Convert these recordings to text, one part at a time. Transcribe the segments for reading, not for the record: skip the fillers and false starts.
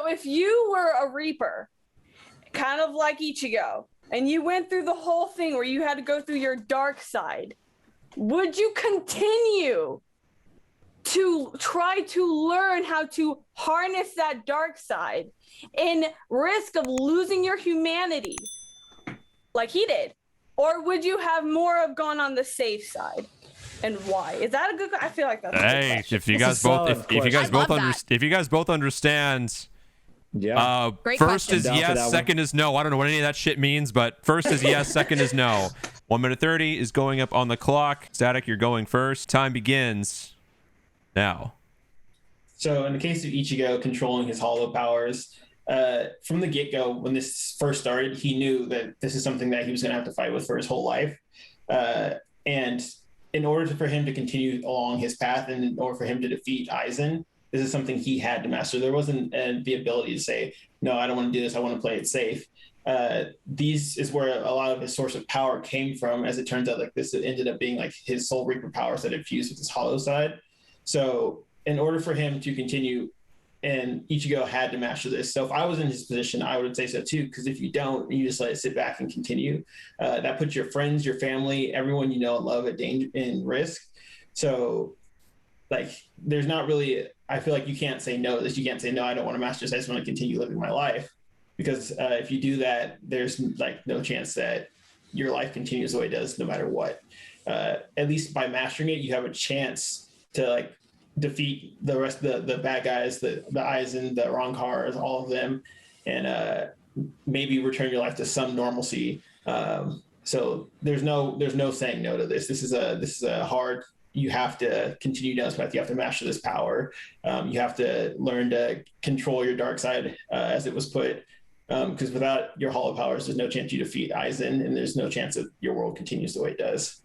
So if you were a Reaper, kind of like Ichigo, and you went through the whole thing where you had to go through your dark side, would you continue to try to learn how to harness that dark side in risk of losing your humanity like he did? Or would you have more of gone on the safe side? And why? Is that a good? I feel like that's a good question. If you guys both understand, Yeah. Great first question. is yes, second is no. I don't know what any of that shit means, but first is yes, second is no. 1 minute 30 is going up on the clock. Static, you're going first. Time begins now. So in the case of Ichigo controlling his hollow powers, from the get-go, when this first started, he knew that this is something that he was going to have to fight with for his whole life. And in order for him to continue along his path and in order for him to defeat Aizen, this is something he had to master. There wasn't the ability to say, no, I don't want to do this. I want to play it safe. These is where a lot of his source of power came from. As it turns out, like this ended up being like his Soul Reaper powers that had fused with his hollow side. So in order for him to continue, and Ichigo had to master this. So if I was in his position, I would say so too, because if you don't, you just let it sit back and continue. That puts your friends, your family, everyone you know and love at danger and risk. So like, there's not really, I feel like you can't say no to this. You can't say, no, I don't want to master this. I just want to continue living my life. Because if you do that, there's like no chance that your life continues the way it does, no matter what. At least by mastering it, you have a chance to like defeat the rest of the bad guys, the Aizen, the Rancars, all of them, and maybe return your life to some normalcy. So there's no saying no to this. This is a hard. You have to continue down this path. You have to master this power. You have to learn to control your dark side, as it was put. Because without your hollow powers, there's no chance you defeat Aizen, and there's no chance that your world continues the way it does.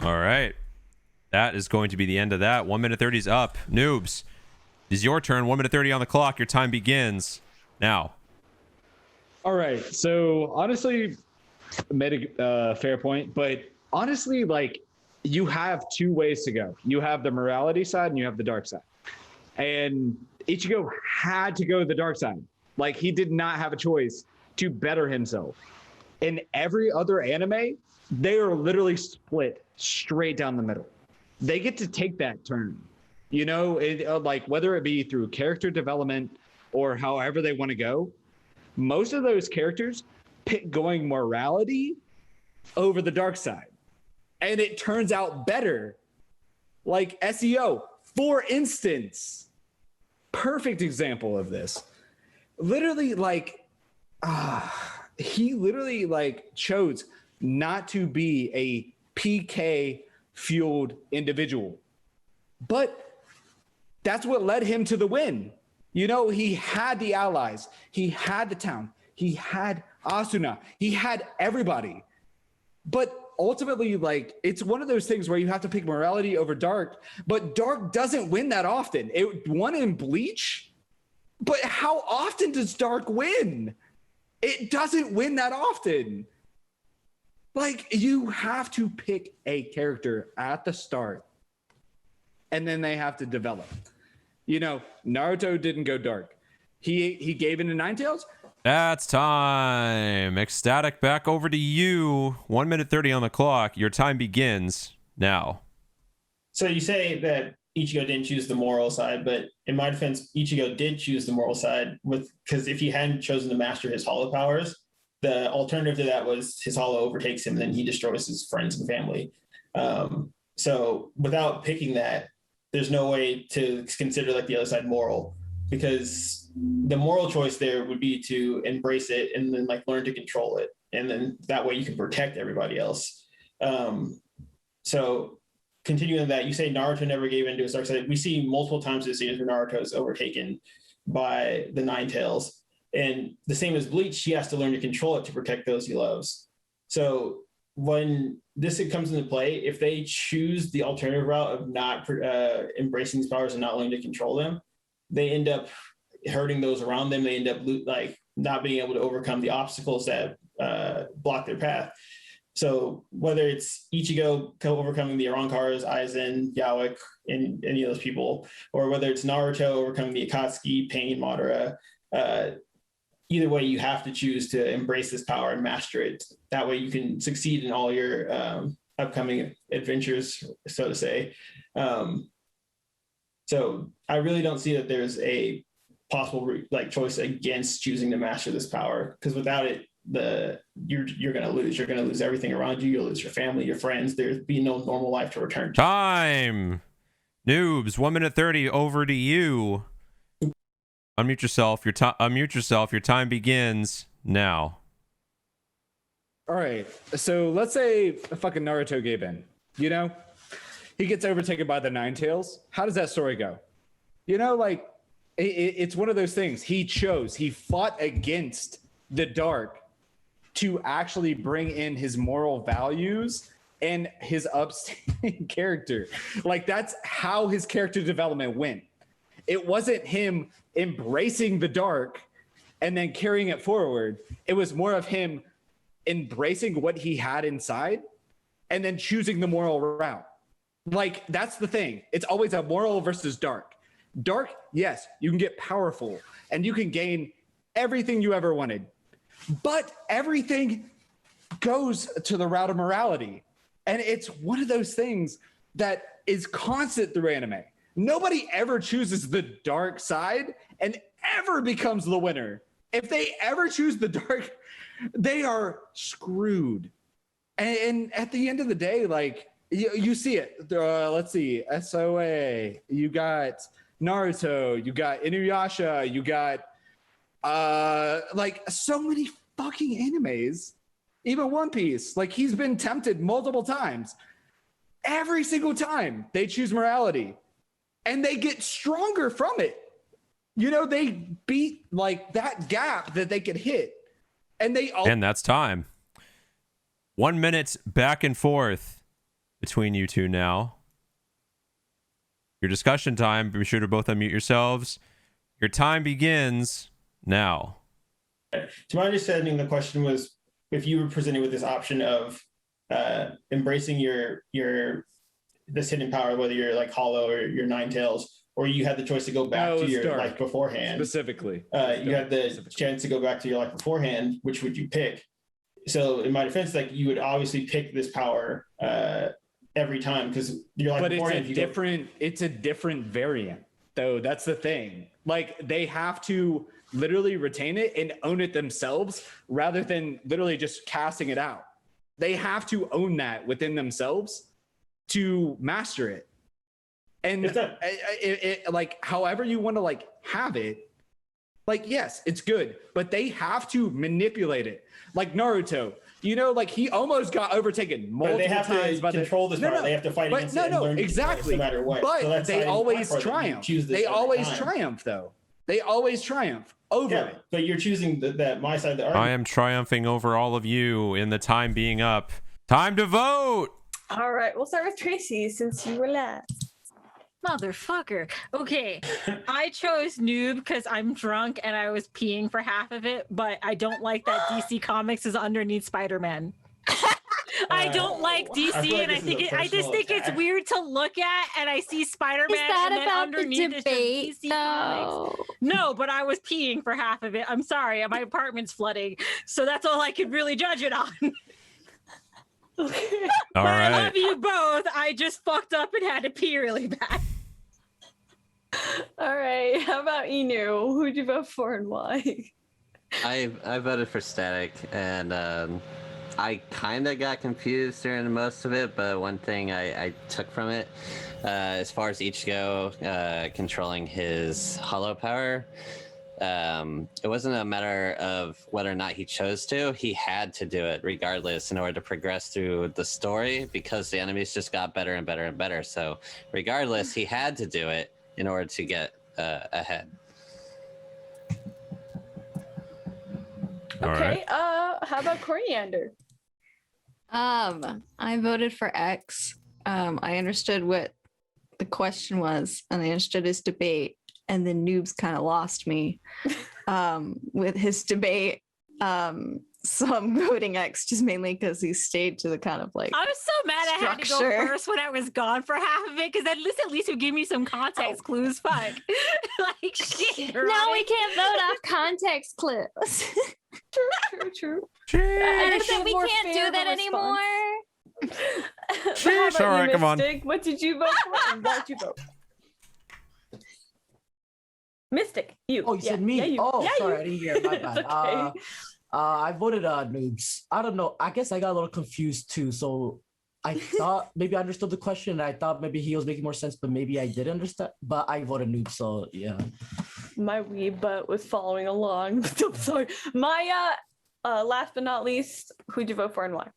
All right. That is going to be the end of that. 1 minute 30 is up. Noobs, it is your turn. 1 minute 30 on the clock. Your time begins now. All right. So honestly, made a fair point, but honestly, like, you have two ways to go. You have the morality side and you have the dark side. And Ichigo had to go the dark side. Like, he did not have a choice to better himself. In every other anime, they are literally split straight down the middle. They get to take that turn, you know, like whether it be through character development or however they want to go. Most of those characters pick going morality over the dark side. And it turns out better. Like SEO, for instance, perfect example of this. Literally, like, he literally like chose not to be a PK fueled individual, but that's what led him to the win. You know, he had the allies, he had the town, he had Asuna, he had everybody. But ultimately, like, it's one of those things where you have to pick morality over dark, but dark doesn't win that often. It won in Bleach, but how often does dark win? It doesn't win that often. Like, you have to pick a character at the start, and then they have to develop. You know, Naruto didn't go dark. He gave into Ninetales. That's time. Ecstatic, back over to you. 1 minute 30 on the clock. Your time begins now. So you say that Ichigo didn't choose the moral side, but in my defense, Ichigo did choose the moral side because if he hadn't chosen to master his hollow powers, the alternative to that was his hollow overtakes him and then he destroys his friends and family. So without picking that, there's no way to consider like the other side moral, because the moral choice there would be to embrace it and then like learn to control it. And then that way you can protect everybody else. So continuing that, you say Naruto never gave into his dark side. We see multiple times this series where Naruto is overtaken by the Ninetales. And the same as Bleach, he has to learn to control it to protect those he loves. So when this comes into play, if they choose the alternative route of not embracing these powers and not learning to control them, they end up hurting those around them. They end up like not being able to overcome the obstacles that block their path. So whether it's Ichigo overcoming the Arrancar's, Aizen, Yawik, and any of those people, or whether it's Naruto overcoming the Akatsuki, Pain, Madara, either way, you have to choose to embrace this power and master it. That way you can succeed in all your upcoming adventures, so to say. So I really don't see that there's a possible choice against choosing to master this power, because without it, you're gonna lose. You're gonna lose everything around you. You'll lose your family, your friends. There'd be no normal life to return to. Time. Noobs, 1 minute 30. Over to you. Unmute yourself. Unmute yourself. Your time begins now. All right. So let's say a fucking Naruto gave in. You know, he gets overtaken by the Nine Tails. How does that story go? You know, like it's one of those things. He fought against the dark to actually bring in his moral values and his upstanding character. Like that's how his character development went. It wasn't him embracing the dark and then carrying it forward. It was more of him embracing what he had inside and then choosing the moral route. Like that's the thing. It's always a moral versus dark. Dark, yes, you can get powerful and you can gain everything you ever wanted, but everything goes to the route of morality. And it's one of those things that is constant through anime. Nobody ever chooses the dark side and ever becomes the winner. If they ever choose the dark, they are screwed. And at the end of the day, like you see it. Let's see, SOA. You got Naruto. You got Inuyasha. You got like so many fucking animes. Even One Piece. Like he's been tempted multiple times. Every single time they choose morality. And they get stronger from it. You know, they beat like that gap that they could hit. And that's time. 1 minute back and forth between you two now. Your discussion time, be sure to both unmute yourselves. Your time begins now. To my understanding, the question was if you were presented with this option of embracing this hidden power, whether you're like Hollow or your Nine Tails, or you had the choice to go back to your life beforehand. Specifically. You had the chance to go back to your life beforehand, which would you pick? So in my defense, like you would obviously pick this power every time because your life beforehand. It's a different variant, though. That's the thing. Like they have to literally retain it and own it themselves rather than literally just casting it out. They have to own that within themselves to master it. And it like however you want to like have it, like yes, it's good, but they have to manipulate it. Like Naruto, you know, like he almost got overtaken multiple times. But they have to control this power. They have to fight against it. No, exactly. No matter what. But they always triumph. They always triumph, though. They always triumph over it. But you're choosing my side of the argument. I am triumphing over all of you in the time being up. Time to vote. All right, we'll start with Tracy since you were last. Motherfucker. Okay, I chose noob because I'm drunk and I was peeing for half of it, but I don't like that DC Comics is underneath Spider-Man. I don't like DC, and I just think it's weird to look at, and I see Spider-Man and then underneath is DC Comics. No, but I was peeing for half of it. I'm sorry, my apartment's flooding, so that's all I could really judge it on. Okay. All right. I love you both. I just fucked up and had to pee really bad. All right. How about Inu? Who'd you vote for and why? I voted for Static, and I kind of got confused during most of it, but one thing I took from it, as far as Ichigo controlling his hollow power, it wasn't a matter of whether or not he chose to. He had to do it regardless in order to progress through the story because the enemies just got better and better and better. So regardless, he had to do it in order to get ahead. Okay, how about Coriander? I voted for X. I understood what the question was, and I understood his debate, and then Noobs kind of lost me with his debate. So I'm voting X just mainly because he stayed to the kind of like I was so mad I had to go structure. first when I was gone for half of it because at least would give me some context clues. Fuck. Like shit. Now we can't vote off context clips. True. I guess said a we more can't fair do that response. anymore. How about All right, you, come on. Mystic? What did you vote for? And why'd you vote? Mystic, you. Oh, you said me? Yeah, you. Oh, yeah, sorry, you. I didn't hear. My It's bad. okay. I voted noobs. I don't know. I guess I got a little confused too. So I thought maybe I understood the question. And I thought maybe he was making more sense, but maybe I did understand. But I voted noob. So yeah. My wee butt was following along. I'm sorry. Maya, last but not least, who'd you vote for and why?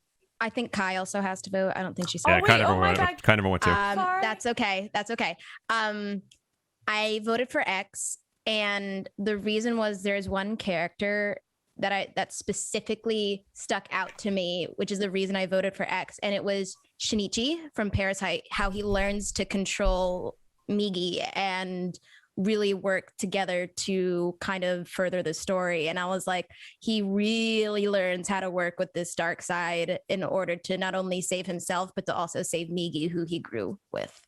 I think Kai also has to vote. I don't think she's. Yeah, wait, kind of oh my went. God. Kind of went too. Sorry. That's okay. That's okay. I voted for X, and the reason was there's one character that specifically stuck out to me, which is the reason I voted for X, and it was Shinichi from Parasite. How he learns to control Migi and really work together to kind of further the story. And I was like, he really learns how to work with this dark side in order to not only save himself, but to also save Migi, who he grew with.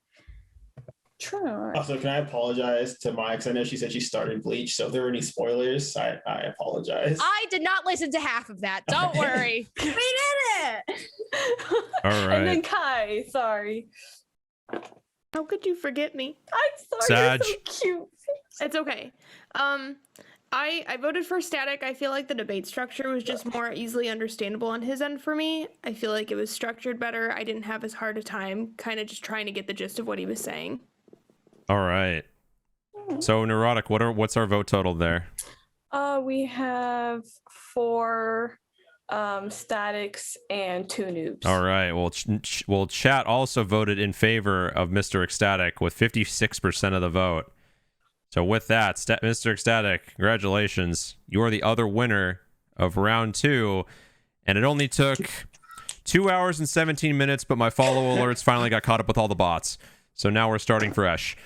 True. Also, can I apologize to Maya? Because I know she said she started Bleach. So if there were any spoilers, I apologize. I did not listen to half of that. Don't worry. We did it. All And then right. Kai, sorry. How could you forget me? I'm sorry. Sag. You're so cute. It's okay. I voted for Static. I feel like the debate structure was just more easily understandable on his end for me. I feel like it was structured better. I didn't have as hard a time kind of just trying to get the gist of what he was saying. All right. So neurotic. What's our vote total there? We have 4 statics and 2 noobs. All right. Well, chat also voted in favor of Mr. Ecstatic with 56% of the vote. So with that, Mr. Ecstatic, congratulations. You are the other winner of round 2, and it only took 2 hours and 17 minutes, but my follow alerts finally got caught up with all the bots. So now we're starting fresh.